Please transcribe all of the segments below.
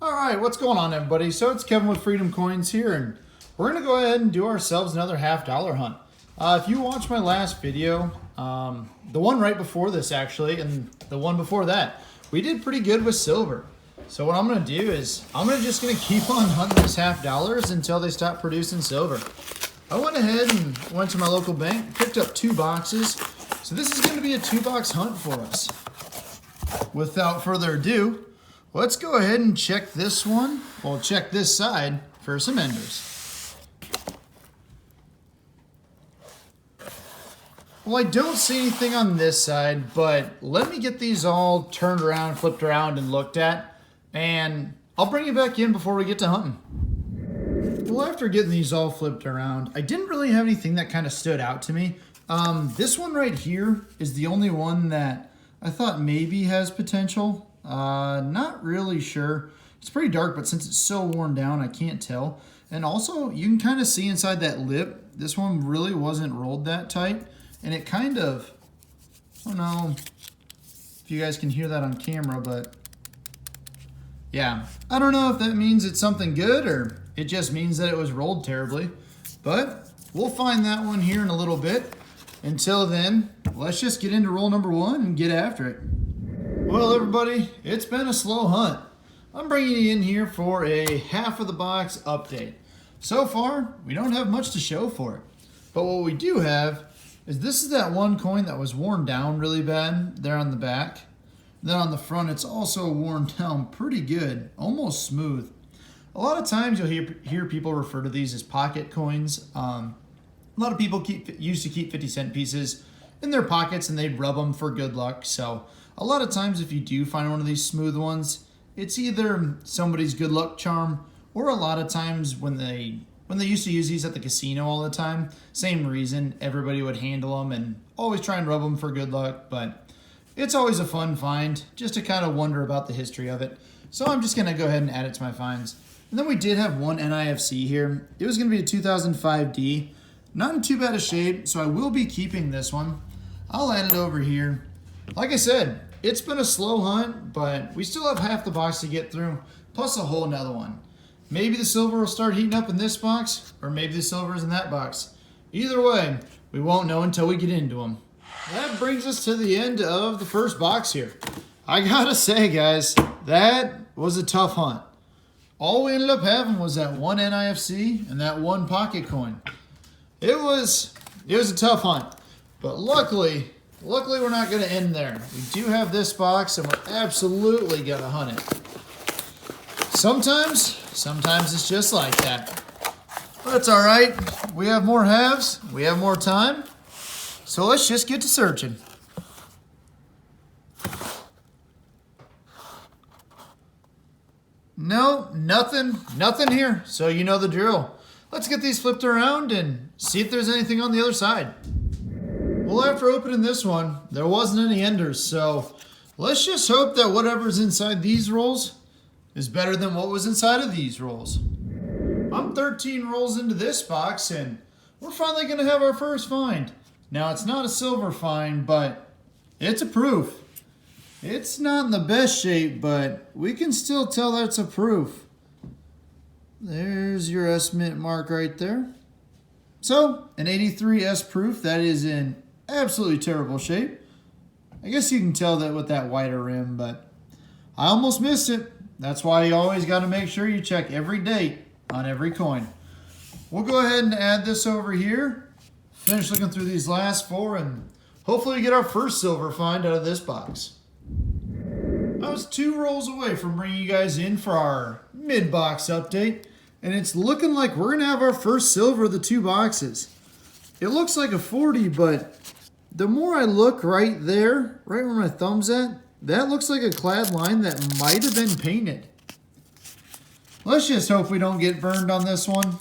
All right, what's going on, everybody? So it's Kevin with Freedom Coins here, and we're going to go ahead and do ourselves another $50 hunt. If you watched my last video, the one right before this actually, and the one before that, we did pretty good with silver. So what I'm going to do is I'm just going to keep on hunting these $50 until they stop producing silver. I went ahead and went to my local bank, picked up 2 boxes. So this is going to be a 2-box hunt for us. Without further ado, let's go ahead and check this one. We'll check this side for some enders. Well, I don't see anything on this side, but let me get these all turned around, flipped around, and looked at, and I'll bring you back in before we get to hunting. Well, after getting these all flipped around, I didn't really have anything that kind of stood out to me. This one right here is the only one that I thought maybe has potential. Not really sure. It's pretty dark, but since it's so worn down, I can't tell. And also, you can kind of see inside that lip, this one really wasn't rolled that tight. And it kind of, I don't know if you guys can hear that on camera, but yeah. I don't know if that means it's something good or it just means that it was rolled terribly. But we'll find that one here in a little bit. Until then, let's just get into roll number 1 and get after it. Well, everybody, it's been a slow hunt. I'm bringing you in here for a half of the box update. So far, we don't have much to show for it. But what we do have is this is that one coin that was worn down really bad there on the back. Then on the front, it's also worn down pretty good, almost smooth. A lot of times you'll hear people refer to these as pocket coins. A lot of people used to keep 50-cent pieces in their pockets and they'd rub them for good luck. So a lot of times if you do find one of these smooth ones, it's either somebody's good luck charm, or a lot of times when they used to use these at the casino all the time, same reason, everybody would handle them and always try and rub them for good luck. But it's always a fun find just to kind of wonder about the history of it. So I'm just going to go ahead and add it to my finds. And then we did have one NIFC here. It was going to be a 2005D. Not in too bad a shape, so I will be keeping this one. I'll add it over here. Like I said, it's been a slow hunt, but we still have half the box to get through, plus a whole nother one. Maybe the silver will start heating up in this box, or maybe the silver is in that box. Either way, we won't know until we get into them. That brings us to the end of the first box here. I gotta say, guys, that was a tough hunt. All we ended up having was that one NIFC and that one pocket coin. It was a tough hunt, but luckily we're not going to end there. We do have this box, and we're absolutely going to hunt it. Sometimes it's just like that. But it's all right. We have more halves. We have more time. So let's just get to searching. No, nothing here. So you know the drill. Let's get these flipped around and see if there's anything on the other side. Well, after opening this one, there wasn't any enders, so let's just hope that whatever's inside these rolls is better than what was inside of these rolls. I'm 13 rolls into this box, and we're finally going to have our first find. Now, it's not a silver find, but it's a proof. It's not in the best shape, but we can still tell that's a proof. There's your estimate mark right there. So, an 83S proof that is in absolutely terrible shape. I guess you can tell that with that wider rim, but I almost missed it. That's why you always got to make sure you check every date on every coin. We'll go ahead and add this over here. Finish looking through these last 4 and hopefully get our first silver find out of this box. I was 2 rolls away from bringing you guys in for our mid-box update, and it's looking like we're going to have our first silver of the 2 boxes. It looks like a 40, but the more I look right there, right where my thumb's at, that looks like a clad line that might have been painted. Let's just hope we don't get burned on this one.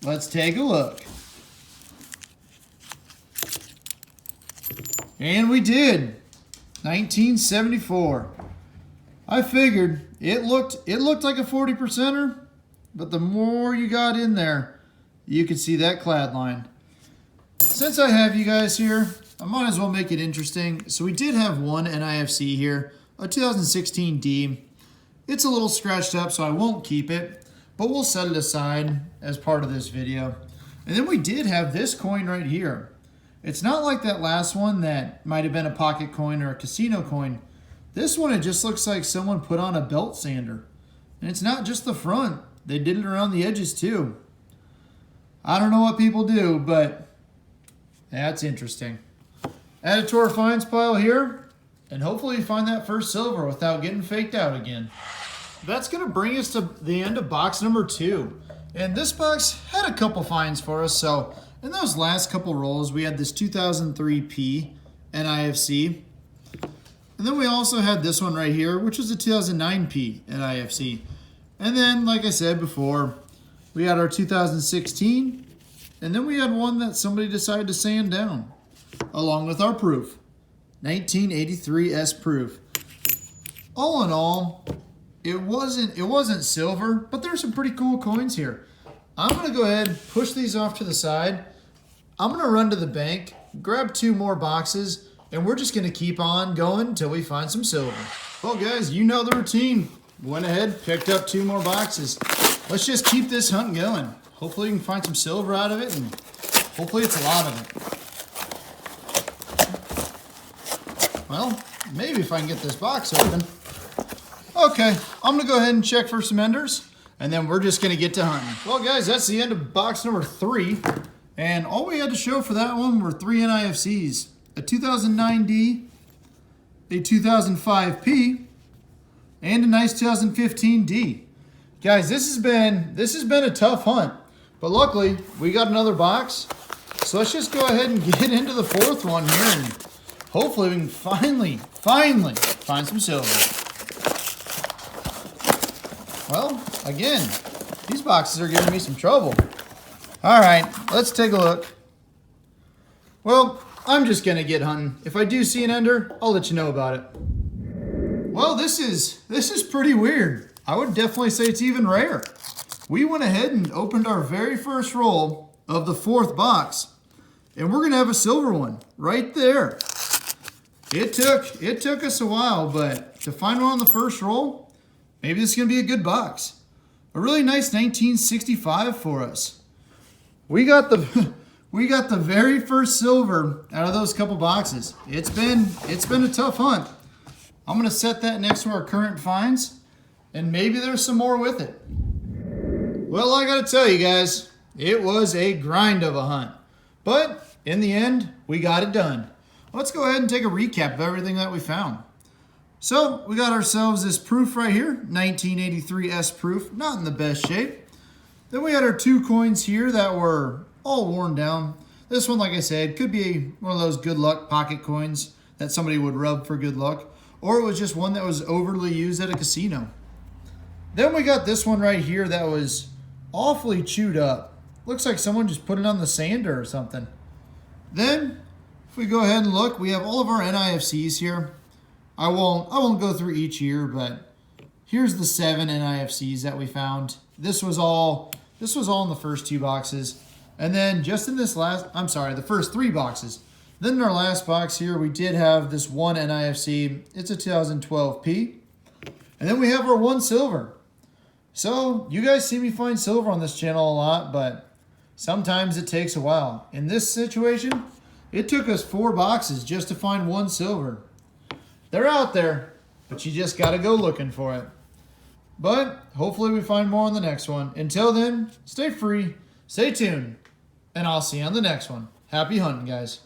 Let's take a look. And we did. 1974. I figured it looked like a 40%er, but the more you got in there, you could see that clad line. Since I have you guys here, I might as well make it interesting. So we did have one NIFC here, a 2016 D. It's a little scratched up, so I won't keep it, but we'll set it aside as part of this video. And then we did have this coin right here. It's not like that last one that might have been a pocket coin or a casino coin. This one, it just looks like someone put on a belt sander. And it's not just the front. They did it around the edges too. I don't know what people do, but that's interesting. Add it to our finds pile here, and hopefully we find that first silver without getting faked out again. That's going to bring us to the end of box number 2. And this box had a couple finds for us. So in those last couple rolls, we had this 2003P NIFC. And then we also had this one right here, which was a 2009P NIFC. And then, like I said before, we had our 2016. And then we had one that somebody decided to sand down, along with our proof. 1983 S proof. All in all, it wasn't silver, but there's some pretty cool coins here. I'm gonna go ahead and push these off to the side. I'm gonna run to the bank, grab 2 more boxes, and we're just gonna keep on going until we find some silver. Well guys, you know the routine. Went ahead, picked up 2 more boxes. Let's just keep this hunt going. Hopefully we can find some silver out of it, and hopefully it's a lot of it. Well, maybe if I can get this box open. Okay, I'm gonna go ahead and check for some enders, and then we're just gonna get to hunting. Well guys, that's the end of box number 3, and all we had to show for that one were 3 NIFCs, a 2009D, a 2005P, and a nice 2015D. Guys, this has been a tough hunt, but luckily we got another box. So let's just go ahead and get into the 4th one here, and hopefully we can finally find some silver. Well, again, these boxes are giving me some trouble. All right, let's take a look. Well, I'm just gonna get hunting. If I do see an ender, I'll let you know about it. Well, this is pretty weird. I would definitely say it's even rare. We went ahead and opened our very first roll of the 4th box, and we're gonna have a silver one right there. It took us a while, but to find one on the first roll, maybe this is gonna be a good box. A really nice 1965 for us. We got the very first silver out of those couple boxes. It's been a tough hunt. I'm gonna set that next to our current finds, and maybe there's some more with it. Well, I gotta tell you guys, it was a grind of a hunt, but in the end, we got it done. Let's go ahead and take a recap of everything that we found. So we got ourselves this proof right here, 1983 S proof, not in the best shape. Then we had our 2 coins here that were all worn down. This one, like I said, could be one of those good luck pocket coins that somebody would rub for good luck, or it was just one that was overly used at a casino. Then we got this one right here that was awfully chewed up. Looks like someone just put it on the sander or something. Then, if we go ahead and look, we have all of our NIFCs here. I won't go through each year, but here's the 7 NIFCs that we found. This was all in the first 2 boxes. And then just in this the first 3 boxes. Then in our last box here, we did have this 1 NIFC. It's a 2012P. And then we have our 1 silver. So you guys see me find silver on this channel a lot, but sometimes it takes a while. In this situation, it took us 4 boxes just to find 1 silver. They're out there, but you just got to go looking for it. But hopefully we find more on the next one. Until then, stay free, stay tuned, and I'll see you on the next one. Happy hunting, guys.